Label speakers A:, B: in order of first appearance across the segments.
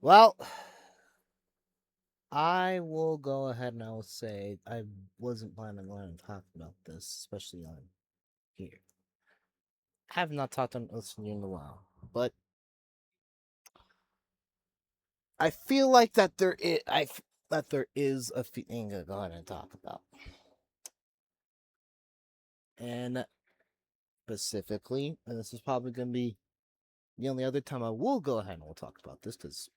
A: Well, I will go ahead and I will say I wasn't planning on talking about this, especially on here. I have not talked on this in a while, but I feel like that there is a thing to go ahead and talk about, and specifically, and this is probably going to be the only other time I will go ahead and we'll talk about this because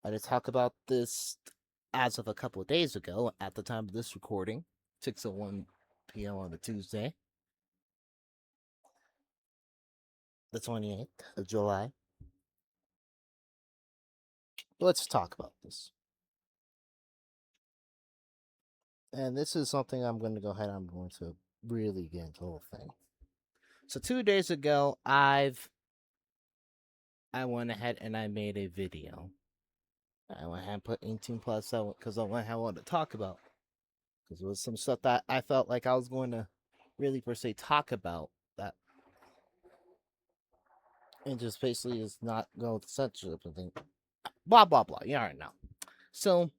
A: I did talk about this as of a couple of days ago at the time of this recording, 6:01 p.m. on a Tuesday, the 28th of July. Let's talk about this. And this is something I'm going to go ahead. I'm going to really get into the whole thing. So 2 days ago, I went ahead and I made a video. I went ahead and put 18 plus because I went ahead and wanted to talk about because it was some stuff that I felt like I was going to really per se talk about that and just basically just not go with the censorship and think blah blah blah. You already know. So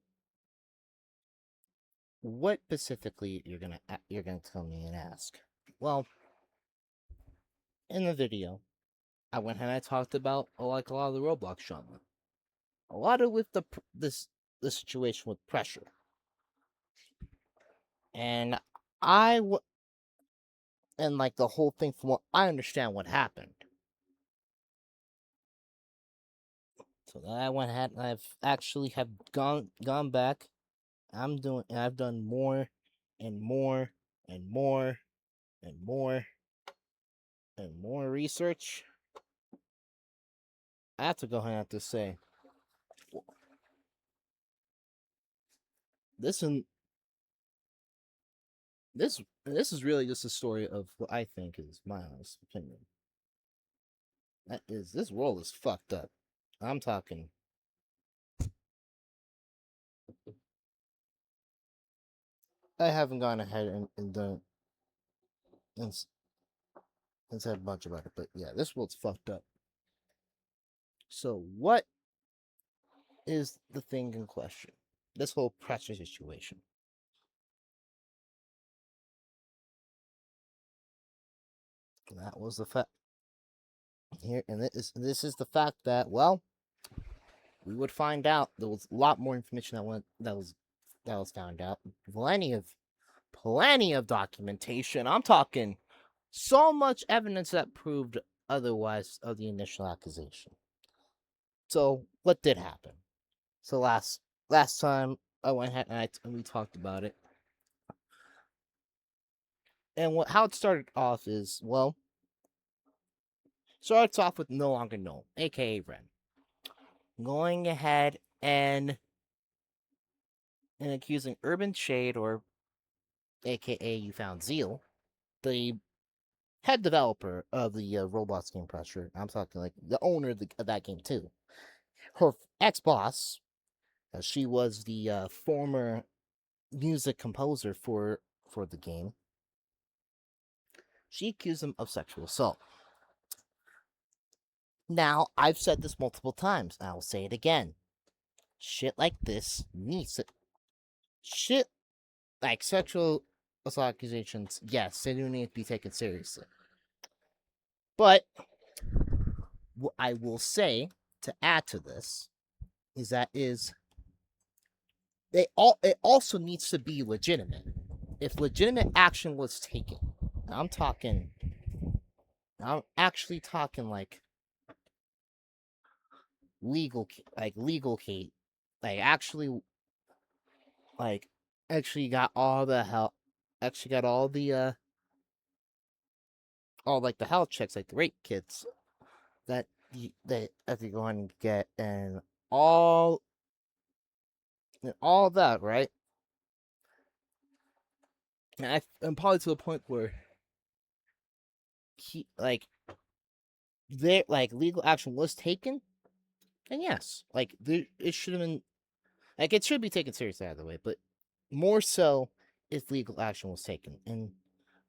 A: what specifically you're gonna tell me and ask? Well, in the video, I went and I talked about like a lot of the Roblox genre, a lot of with the situation with pressure, and I and like the whole thing from what I understand what happened. So then I went ahead and I've actually have gone back. I've done more and more and more and more and more research. I have to go ahead and have to say this and this is really just a story of what I think is my honest opinion. That is, this world is fucked up. I'm talking. I haven't gone ahead and done and, and said much about it, but yeah, this world's fucked up. So what is the thing in question? This whole pressure situation. That was the fact here, and this is the fact that we would find out there was a lot more information that was found out. Plenty of documentation. I'm talking so much evidence that proved otherwise of the initial accusation. So what did happen? So last time I went ahead and we talked about it, and how it started off is starts off with No Longer Known, aka Ren, going ahead and accusing Urban Shade, or aka You Found Zeal, the head developer of the Roblox game Pressure. I'm talking like the owner of that game too. Her ex boss, she was the former music composer for the game. She accused him of sexual assault. Now, I've said this multiple times, and I will say it again. Shit like this needs to. Shit like sexual assault accusations, yes, they do need to be taken seriously. But what I will say to add to this is it also needs to be legitimate. If legitimate action was taken, I'm talking, I'm actually talking like legal case, like like actually got all the help, actually got all like the health checks, like the rape kits that you're going to get, all and all that, right? I'm probably to the point where he like there like legal action was taken, and yes, like it should have been like it should be taken seriously either way, but more so if legal action was taken, and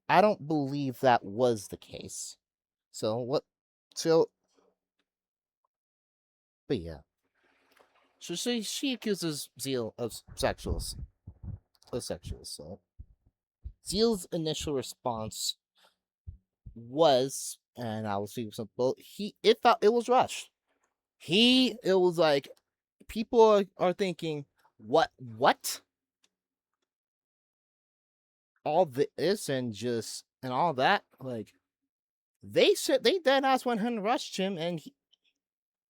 A: I don't believe that was the case. So what? So, but yeah. So she accuses Zeal of sexual assault. Zeal's initial response was, and I will see simple. It felt it was rushed. It was like people are thinking, what all this and all that, like they said they dead ass 100 rushed him, and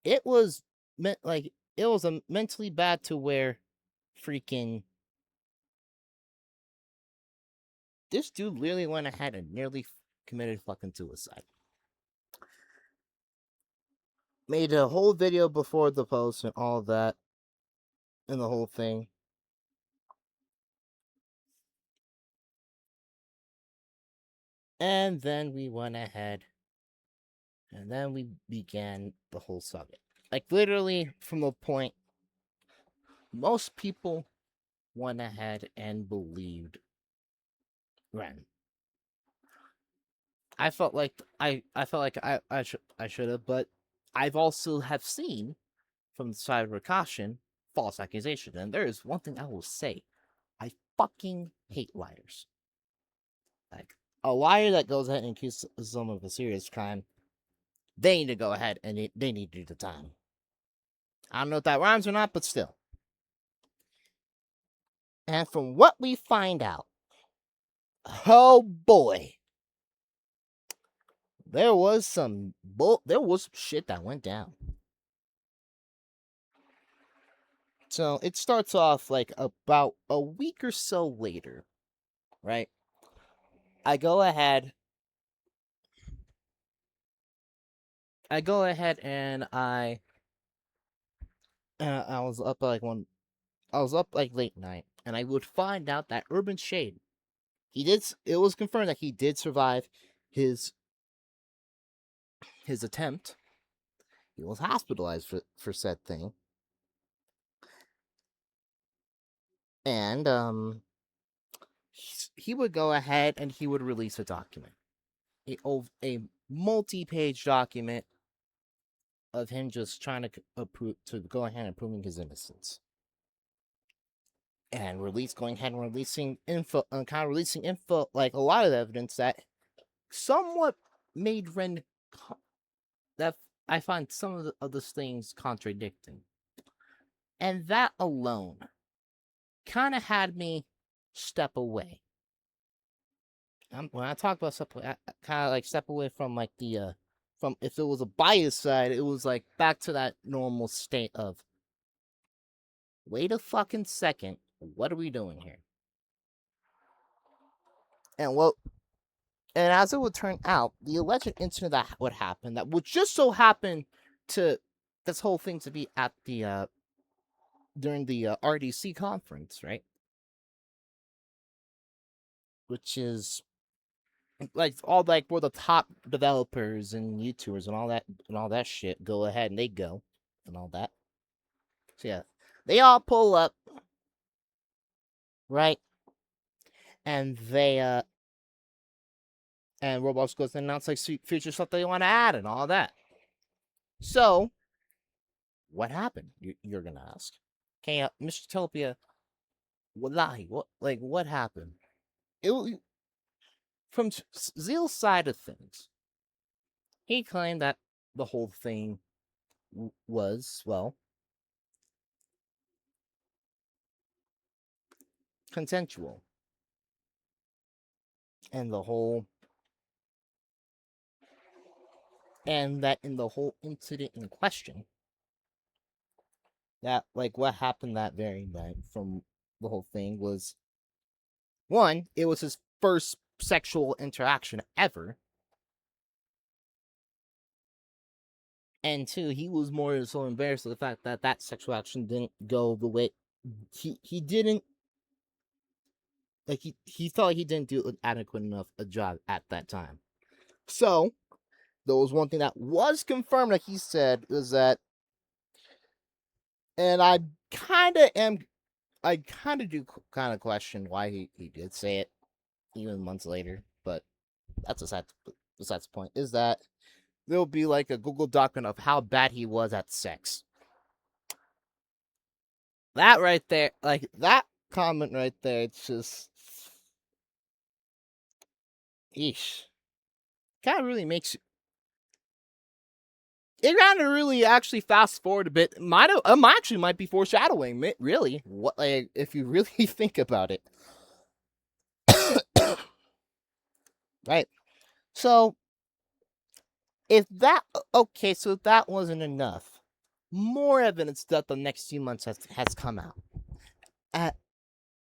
A: it was meant like it was a mentally bad to where freaking this dude literally went ahead and nearly committed fucking suicide. Made a whole video before the post and all that, and the whole thing. And then we went ahead and then we began the whole saga. Like, literally, from the point most people went ahead and believed Ren. I felt like I should have, but I've also have seen from the side of Rakashin false accusation. And there is one thing I will say: I fucking hate liars. Like, a liar that goes ahead and accuses someone of a serious crime, they need to go ahead and they need to do the time. I don't know if that rhymes or not, but still. And from what we find out, oh boy, there was some shit that went down. So it starts off like about a week or so later, right? I go ahead and I was up like late night, and I would find out that Urban Shade, it was confirmed that he did survive his attempt. He was hospitalized for said thing. And he would go ahead and he would release a document. A multi-page document of him just trying to go ahead and proving his innocence. And releasing info, like a lot of evidence that somewhat made Ren, that I find some of those things contradicting. And that alone kind of had me step away. When I talk about step away, I kind of like step away from like from if it was a bias side, it was like back to that normal state of, wait a fucking second, what are we doing here? And as it would turn out, the alleged incident that would happen, that would just so happen to this whole thing to be at the during the RDC conference, right? Which is like all like where the top developers and YouTubers and all that shit go ahead and they go and all that. So yeah, they all pull up, right? And and Roblox goes and announce like future stuff they want to add and all that. So what happened? You're gonna ask. Okay, Mr. Topia, what happened? From Zeal's side of things, he claimed that the whole thing was, well, consensual. And that in the whole incident in question, that like what happened that very night from the whole thing was, one, it was his first sexual interaction ever. And two, he was more so embarrassed of the fact that that sexual action didn't go the way he didn't, like he felt like he didn't do an adequate enough a job at that time. So there was one thing that was confirmed that he said was that, and I kind of do kind of question why he did say it even months later, but that's besides the point, is that there'll be like a Google document of how bad he was at sex. that right there, like that comment right there, it's just, eesh, kind of really makes it kind of really actually fast forward a bit. Might be foreshadowing, really. What, like, if you really think about it, right? So if that okay, so if that wasn't enough, more evidence that the next few months has come out.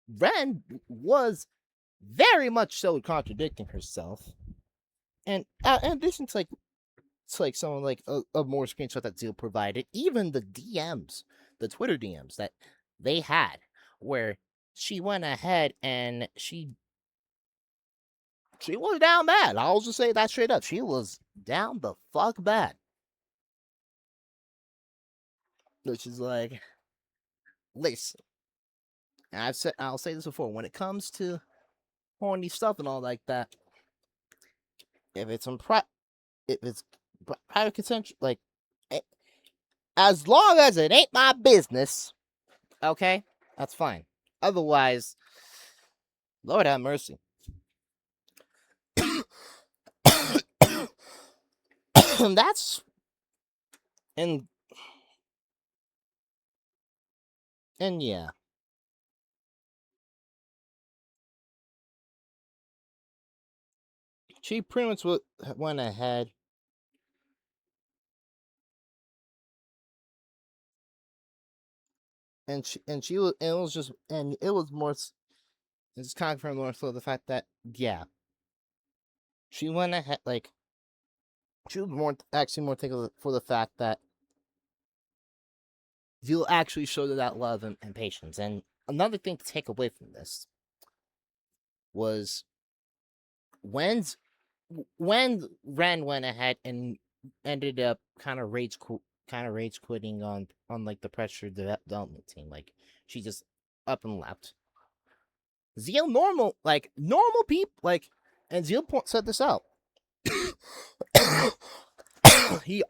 A: Ren was very much so contradicting herself, and in addition to like some like a more screenshot that Zeal provided, even the DMs, the Twitter DMs that they had, where she went ahead and she was down bad. I'll just say that straight up. She was down the fuck bad. Which is like, listen, I'll say this before. When it comes to horny stuff and all like that, if it's if it's private consent, like, as long as it ain't my business, okay, that's fine. Otherwise, Lord have mercy. That's and yeah, she pretty much went ahead and she was, and it was just, and it was more, it's kind of confirmed more so the fact that, yeah, she went ahead, like, she was more actually more thankful for the fact that you'll actually show that love and patience. And another thing to take away from this was when Ren went ahead and ended up kind of rage quitting on like the pressure development team. Like, she just up and left. Zeal normal people, like, and Zeal said this out. he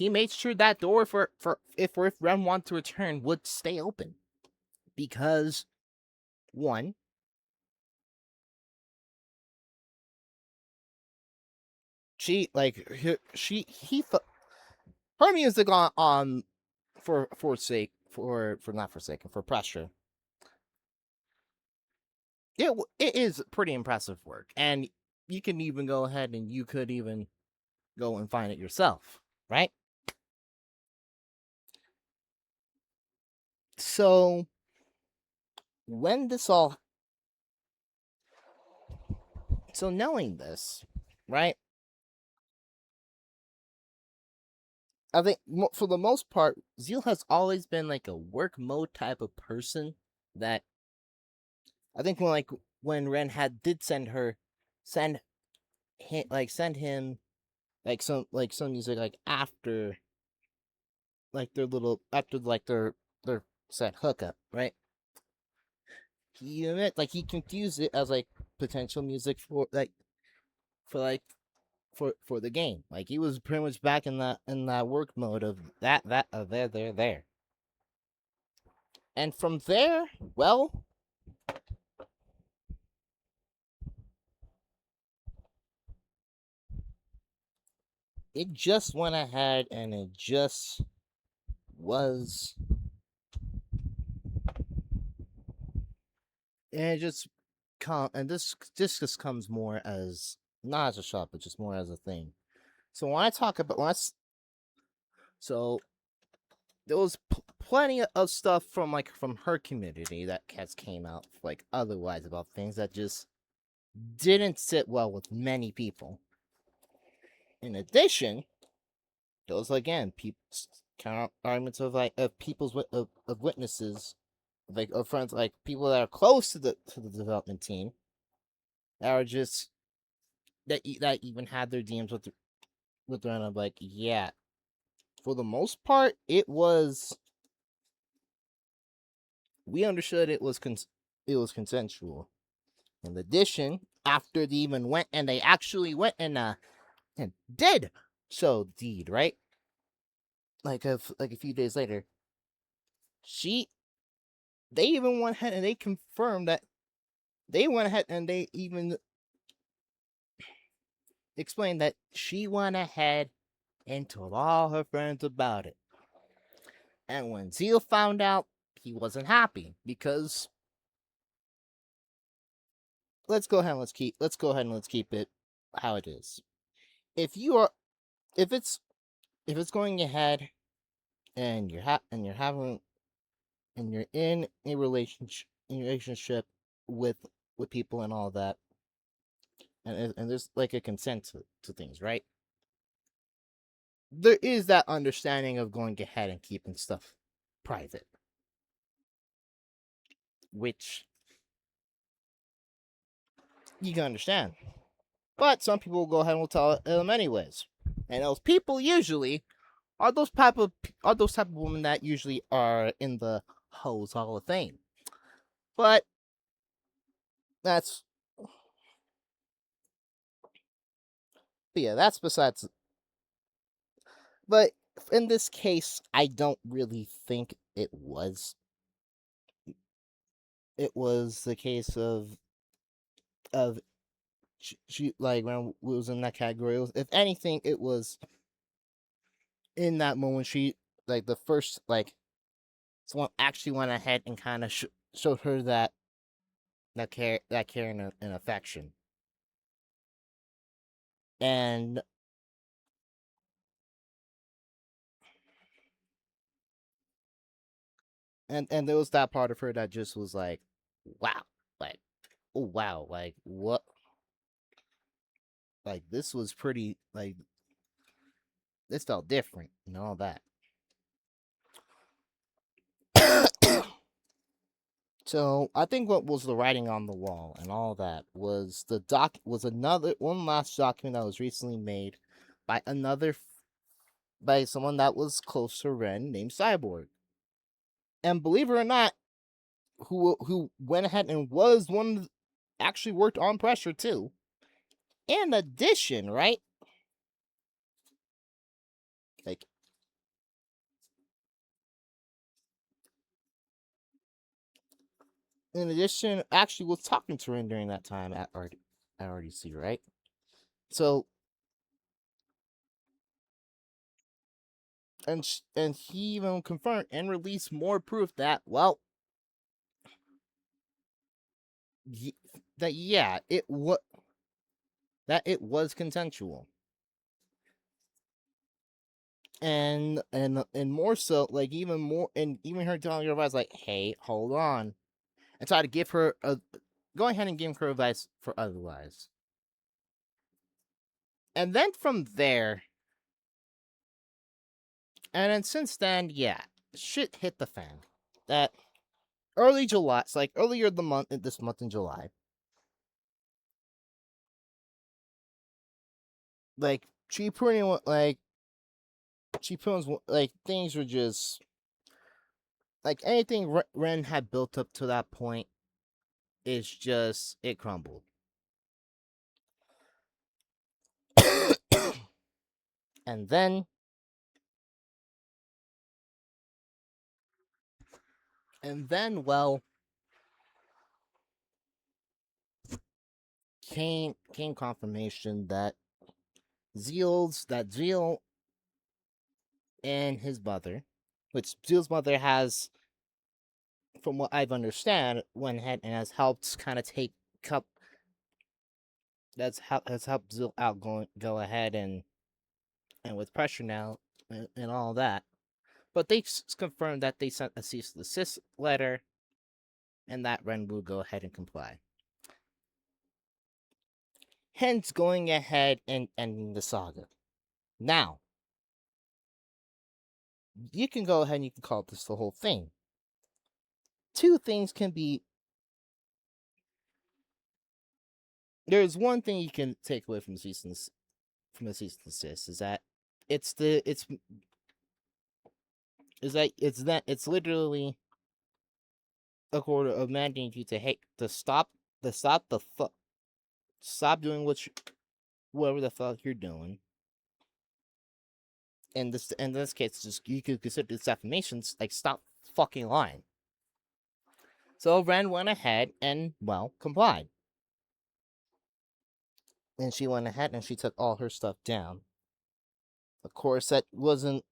A: made sure that door for if Ren wanted to return would stay open, because one, she like her music on for not forsaken for pressure, it is pretty impressive work, and you can even go ahead and you could even go and find it yourself, right? So when this all so knowing this, right? I think for the most part, Zeal has always been like a work mode type of person. That I think when Ren had did send send him some music like after like their little after like their set hookup, right? He admit like he confused it as like potential music for like for the game. Like, he was pretty much back in that work mode of there. And from there, well, it just went ahead and it just was, and it just and this just comes more as not as a shot, but just more as a thing. So when I talk about so there was plenty of stuff from her community that has came out like otherwise about things that just didn't sit well with many people. In addition, those again, counter arguments of people's of witnesses, like of friends, like people that are close to the development team, that are just that even had their DMs with them. I'm like, yeah, for the most part, it was. We understood it was consensual. In addition, after they even went and they actually went and did so deed, right? Like a few days later, she they even went ahead and they confirmed that they went ahead and they even explained that she went ahead and told all her friends about it. And when Zeal found out, he wasn't happy because let's go ahead and let's keep it how it is. If you are if it's going ahead and you're having and you're in a relationship with people and all that, and there's like a consent to things, right? There is that understanding of going ahead and keeping stuff private, which you can understand. But some people will go ahead and will tell them anyways, and those people usually are those type of women that usually are in the Hoes Hall of Fame. But that's yeah, that's besides. But in this case, I don't really think it was. It was the case of she like when we was in that category. It was, if anything, it was in that moment she like the first like someone actually went ahead and kind of showed her that care and affection. And there was that part of her that just was like, wow, like, oh wow, like what, like this was pretty, like this felt different and all that. So I think what was the writing on the wall and all that was another one last document that was recently made by by someone that was close to Ren named Cyborg. And believe it or not, who went ahead and was one actually worked on Pressure too. In addition, right? Like in addition, actually was talking to Ren during that time at RDC, right? So and he even confirmed and released more proof that well that yeah it was consensual. And more so, like even more, and even her telling her advice, like, "Hey, hold on," and try to give her go ahead and give her advice for otherwise. And then from there, and then since then, yeah, shit hit the fan. That early July, it's like earlier this month in July, like she pretty much like she pretty much like things were just like anything Ren had built up to that point is just it crumbled. and then well came confirmation that Zeal and his mother, which Zeal's mother has, from what I've understand, went ahead and has helped kind of take cup has helped Zeal out go ahead and with Pressure now and all that. But they confirmed that they sent a cease and desist letter and that Ren will go ahead and comply. Hence, going ahead and ending the saga. Now, you can go ahead and you can call this the whole thing. Two things can be. There's one thing you can take away from the cease and desist is that it's the it's is that it's literally a quarter of mandating you to stop doing whatever the fuck you're doing. In this case, just you could consider this defamations like stop fucking lying. So Ren went ahead and, well, complied. And she went ahead and she took all her stuff down. Of course, that wasn't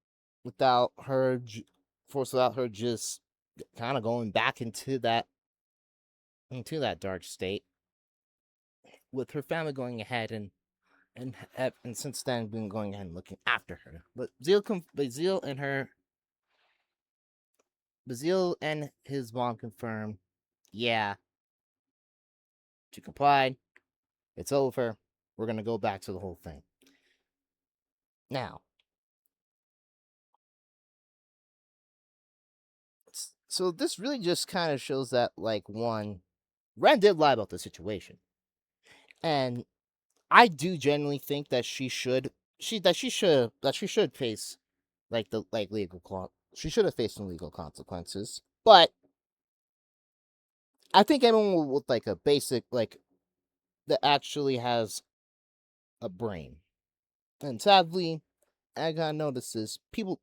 A: without her, without her just kind of going back into that dark state, with her family going ahead and since then been going ahead and looking after her. But Bazil and his mom confirmed, yeah, she complied. It's over. We're gonna go back to the whole thing. Now, so this really just kind of shows that, like, one, Ren did lie about the situation, and I do genuinely think that she should face like the like legal she should have faced some legal consequences. But I think anyone with like a basic like that actually has a brain, and sadly, I gotta notice this: people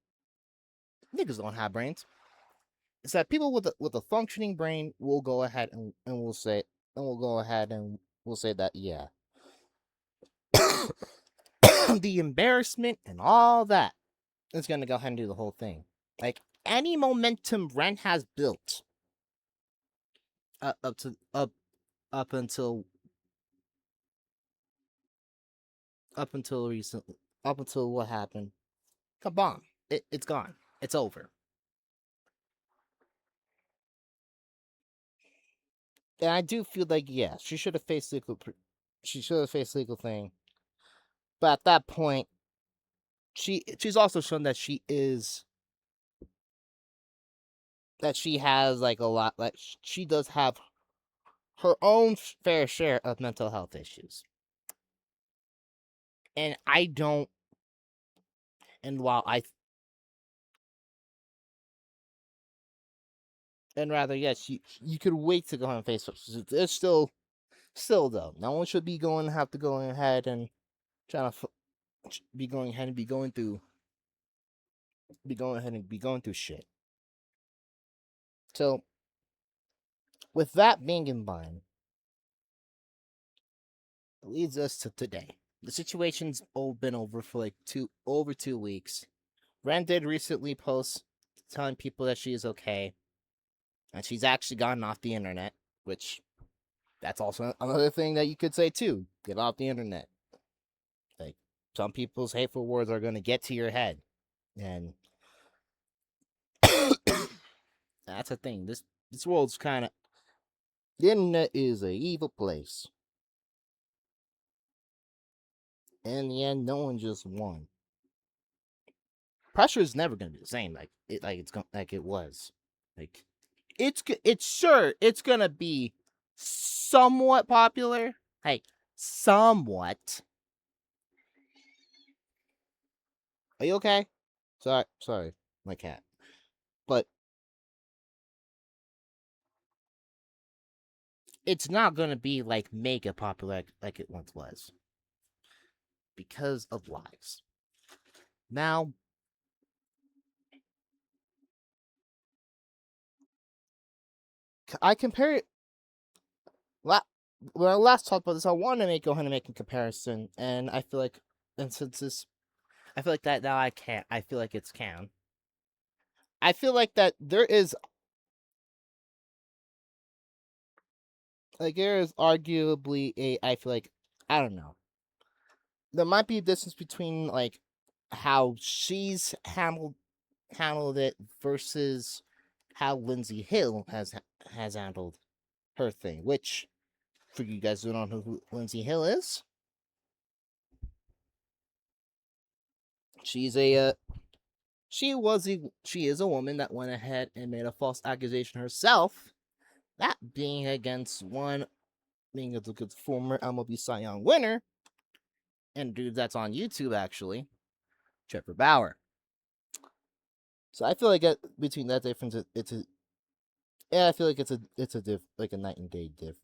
A: niggas don't have brains. It's that people with a functioning brain will go ahead and will say and will go ahead and will say that, yeah, the embarrassment and all that is gonna go ahead and do the whole thing. Like, any momentum Ren has built up to up until recently, up until what happened, come on, it's gone, it's over. And I do feel like, yeah, she should have faced legal thing, but at that point, she's also shown that she has like a lot, like she does have her own fair share of mental health issues, and I don't. And while I and rather, yes, you could wait to go on Facebook. There's still though, no one should be have to go ahead and trying to be going ahead and be going through shit. So with that being in mind, it leads us to today. The situation's been over for like 2 weeks. Ren did recently post telling people that she is okay, and she's actually gotten off the internet, which that's also another thing that you could say too. Get off the internet. Like, some people's hateful words are gonna get to your head, and that's a thing. This world's kind of, the internet is a evil place. In the end, no one just won. Pressure is never gonna be the same like it was. Like, it's gonna be somewhat popular. Like, somewhat. Are you okay? Sorry, my cat. But it's not gonna be like mega popular like it once was, because of lies. Now, I compare it. When I last talked about this, I wanted to go ahead and make a comparison, and I feel like, and since this, I feel like that now I can't. I feel like it's canon. I feel like that there is arguably a. I feel like, I don't know. There might be a distance between like how she's handled it versus how Lindsay Hill has handled her thing. Which, for you guys who don't know who Lindsay Hill is, she's a she is a woman that went ahead and made a false accusation herself. That being against being a good former MLB Cy Young winner, and dude that's on YouTube actually, Trevor Bauer. So I feel like between that difference, I feel like it's a like a night and day diff.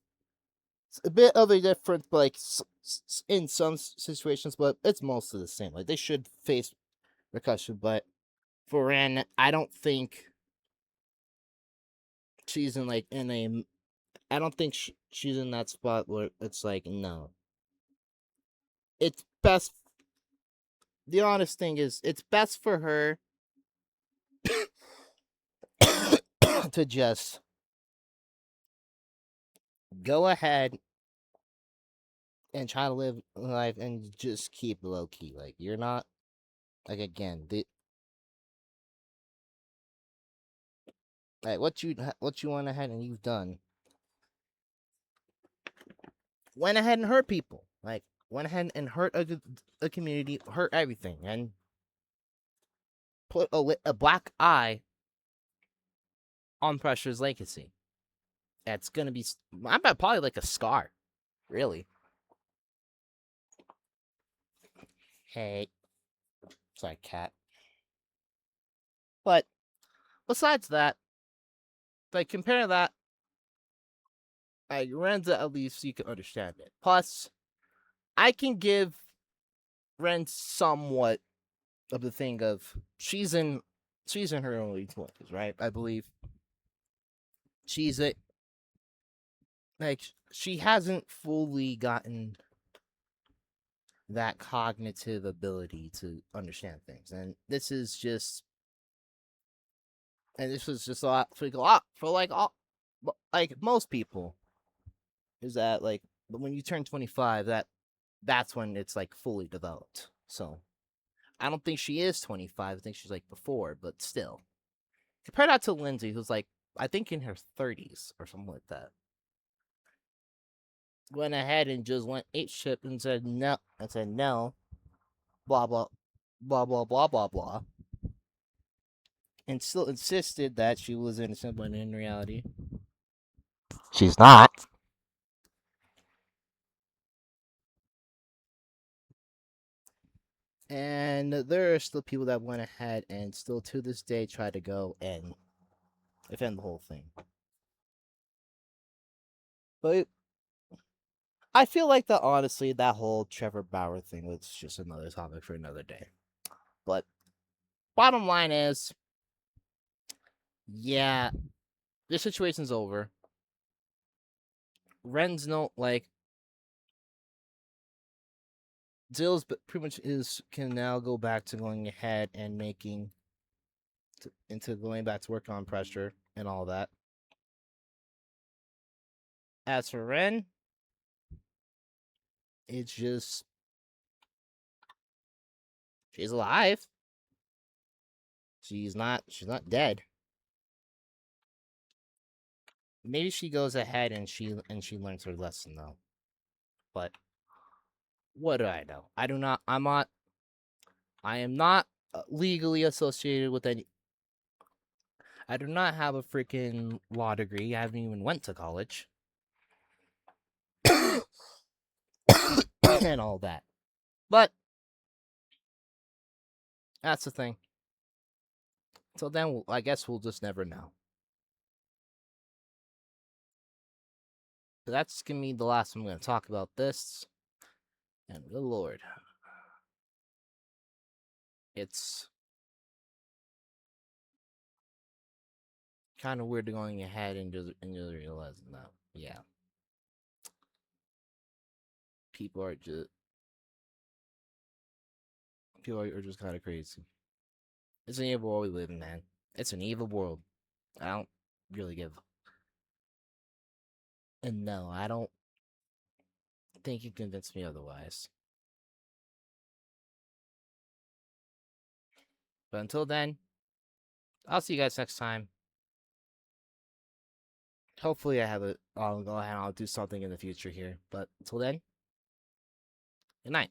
A: It's a bit of a difference, but like in some situations, but it's mostly the same. Like, they should face repercussion, but for Ren, I don't think she's in like in a. I don't think she's in that spot where it's like no. It's best. The honest thing is, it's best for her to just go ahead and try to live life and just keep low key. Like you're not like again like what you went ahead and you've done. Went ahead and hurt people. Like went ahead and hurt a community, hurt everything, and put a black eye on Pressure's legacy. That's gonna be, I bet, probably like a scar, really. Hey, sorry, cat. But besides that, like compare that, like Ren's at least you can understand it. Plus, I can give Ren somewhat of the thing of she's in her early 20s, right? I believe she's a like she hasn't fully gotten that cognitive ability to understand things, and this was just a lot for like all like most people is that like when you turn 25 that's when it's like fully developed. So I don't think she is 25. I think she's like before, but still compare that to Lindsay, who's like I think in her 30s or something like that. Went ahead and just went ape shit and said no, blah blah blah blah blah blah blah, and still insisted that she was innocent when in reality she's not. And there are still people that went ahead and still to this day try to go and defend the whole thing. But I feel like that honestly, that whole Trevor Bauer thing was just another topic for another day. But bottom line is, yeah, this situation's over. Ren's no like Zill's pretty much can now go back to going ahead and making into going back to work on Pressure and all that. As for Ren, it's just she's alive. She's not dead. Maybe she goes ahead and she learns her lesson though. But what do I know? I am not legally associated with any. I do not have a freaking law degree. I haven't even went to college. And all that. But that's the thing. So then I guess we'll just never know. So that's gonna be the last I'm gonna talk about this. And good lord. It's kind of weird going ahead and just realizing that. Yeah. People are just kind of crazy. It's an evil world we live in, man. It's an evil world. I don't really give. And no, I don't think you convinced me otherwise. But until then, I'll see you guys next time. Hopefully I'll go ahead and I'll do something in the future here. But until then, good night.